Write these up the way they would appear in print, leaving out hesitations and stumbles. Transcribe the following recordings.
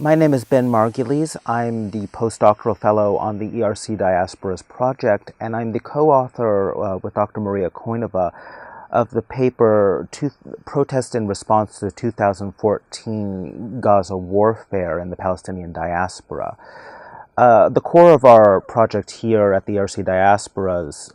My name is Ben Margulies. I'm the postdoctoral fellow on the ERC Diasporas project, and I'm the co-author with Dr. Maria Koinova of the paper Protest in Response to the 2014 Gaza Warfare in the Palestinian Diaspora. The core of our project here at the ERC Diasporas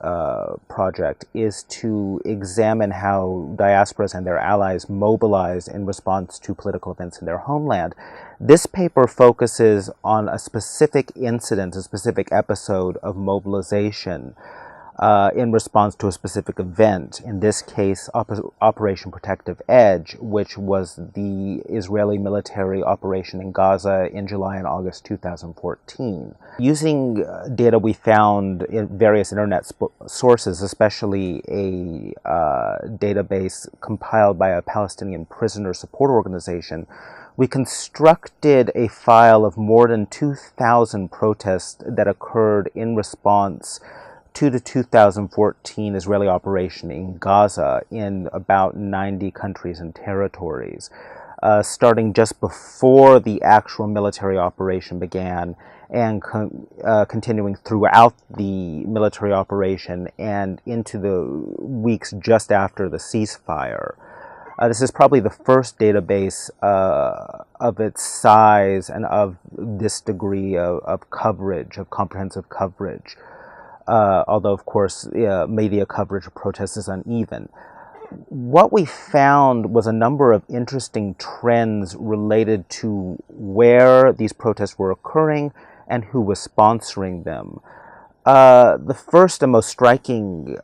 project is to examine how diasporas and their allies mobilize in response to political events in their homeland. This paper focuses on a specific incident, a specific episode of mobilization in response to a specific event, in this case Operation Protective Edge, which was the Israeli military operation in Gaza in July and August 2014. Using data we found in various internet sources, especially a database compiled by a Palestinian prisoner support organization, we constructed a file of more than 2,000 protests that occurred in response to the 2014 Israeli operation in Gaza in about 90 countries and territories, starting just before the actual military operation began and continuing throughout the military operation and into the weeks just after the ceasefire. This is probably the first database of its size and of this degree of coverage, of comprehensive coverage. Although, of course, media coverage of protests is uneven. What we found was a number of interesting trends related to where these protests were occurring and who was sponsoring them. The first and most striking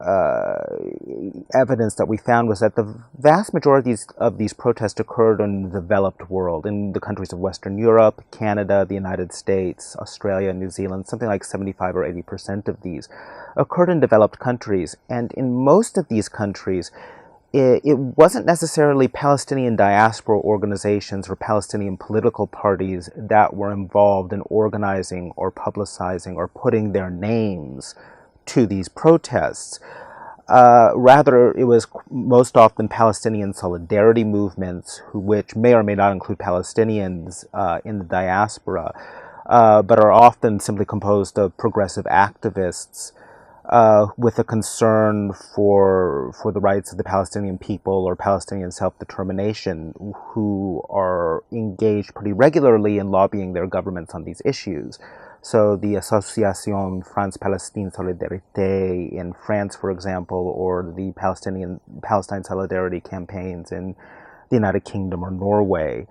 evidence that we found was that the vast majority of these protests occurred in the developed world, in the countries of Western Europe, Canada, the United States, Australia, New Zealand. Something like 75 or 80% of these occurred in developed countries. And in most of these countries, it wasn't necessarily Palestinian diaspora organizations or Palestinian political parties that were involved in organizing or publicizing or putting their names to these protests. Rather, it was most often Palestinian solidarity movements, which may or may not include Palestinians in the diaspora, but are often simply composed of progressive activists with a concern for the rights of the Palestinian people or Palestinian self-determination, who are engaged pretty regularly in lobbying their governments on these issues. So the Association France-Palestine Solidarité in France, for example, or the Palestine Solidarity campaigns in the United Kingdom or Norway.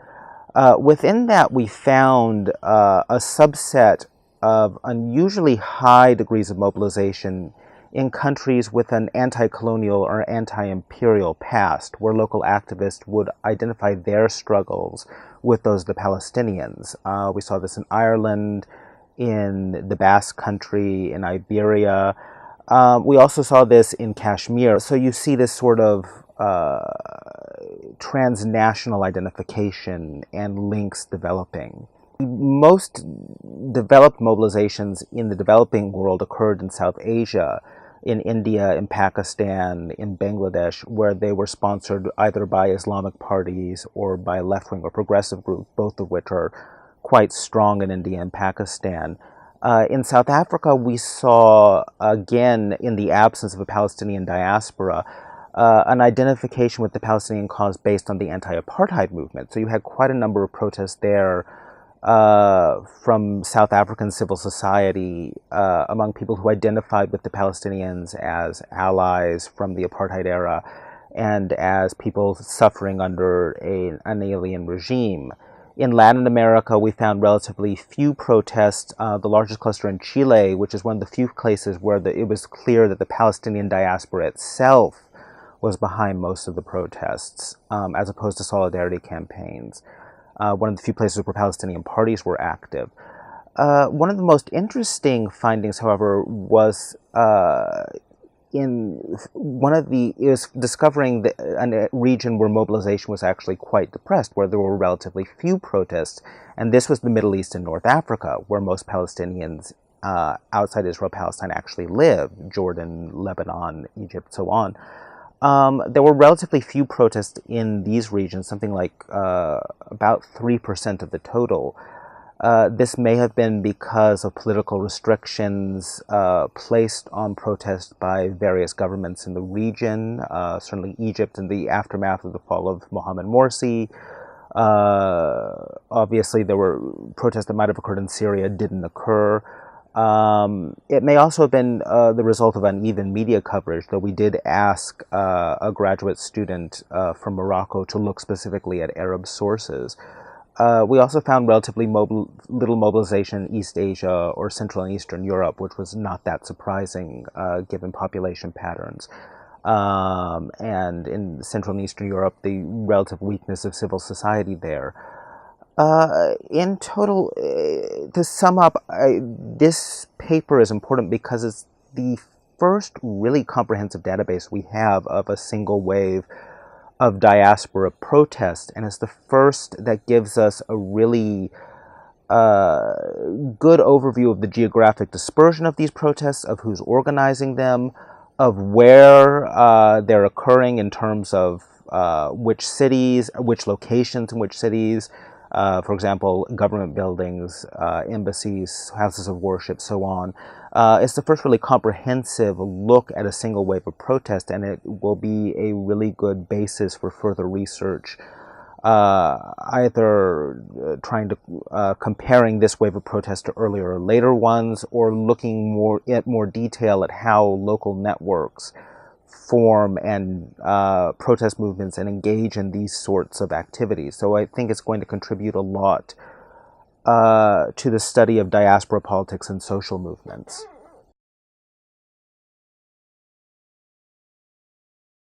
Within that, we found a subset of unusually high degrees of mobilization in countries with an anti-colonial or anti-imperial past, where local activists would identify their struggles with those of the Palestinians. We saw this in Ireland, in the Basque Country, in Iberia. We also saw this in Kashmir. So you see this sort of transnational identification and links developing. Most developed mobilizations in the developing world occurred in South Asia, in India, in Pakistan, in Bangladesh, where they were sponsored either by Islamic parties or by left-wing or progressive groups, both of which are quite strong in India and Pakistan. In South Africa, we saw, again, in the absence of a Palestinian diaspora, an identification with the Palestinian cause based on the anti-apartheid movement. So you had quite a number of protests there from South African civil society among people who identified with the Palestinians as allies from the apartheid era and as people suffering under an alien regime. In Latin America, we found relatively few protests, the largest cluster in Chile, which is one of the few places where it was clear that the Palestinian diaspora itself was behind most of the protests, as opposed to solidarity campaigns. One of the few places where Palestinian parties were active. One of the most interesting findings, however, was discovering a region where mobilization was actually quite depressed, where there were relatively few protests, and this was the Middle East and North Africa, where most Palestinians outside Israel-Palestine actually live: Jordan, Lebanon, Egypt, so on. There were relatively few protests in these regions, something like about 3% of the total. This may have been because of political restrictions placed on protest by various governments in the region, certainly Egypt in the aftermath of the fall of Mohammed Morsi. Obviously, there were protests that might have occurred in Syria, didn't occur. It may also have been the result of uneven media coverage, though we did ask a graduate student from Morocco to look specifically at Arab sources. We also found relatively little mobilization in East Asia or Central and Eastern Europe, which was not that surprising given population patterns. And in Central and Eastern Europe, the relative weakness of civil society there. In total, to sum up, this paper is important because it's the first really comprehensive database we have of a single wave of diaspora protest, and it's the first that gives us a really good overview of the geographic dispersion of these protests, of who's organizing them, of where they're occurring in terms of which cities, which locations in which cities, for example, government buildings, embassies, houses of worship, so on. It's the first really comprehensive look at a single wave of protest, and it will be a really good basis for further research, either trying to comparing this wave of protest to earlier or later ones, or looking more detail at how local networks form and protest movements and engage in these sorts of activities. So I think it's going to contribute a lot to the study of diaspora politics and social movements.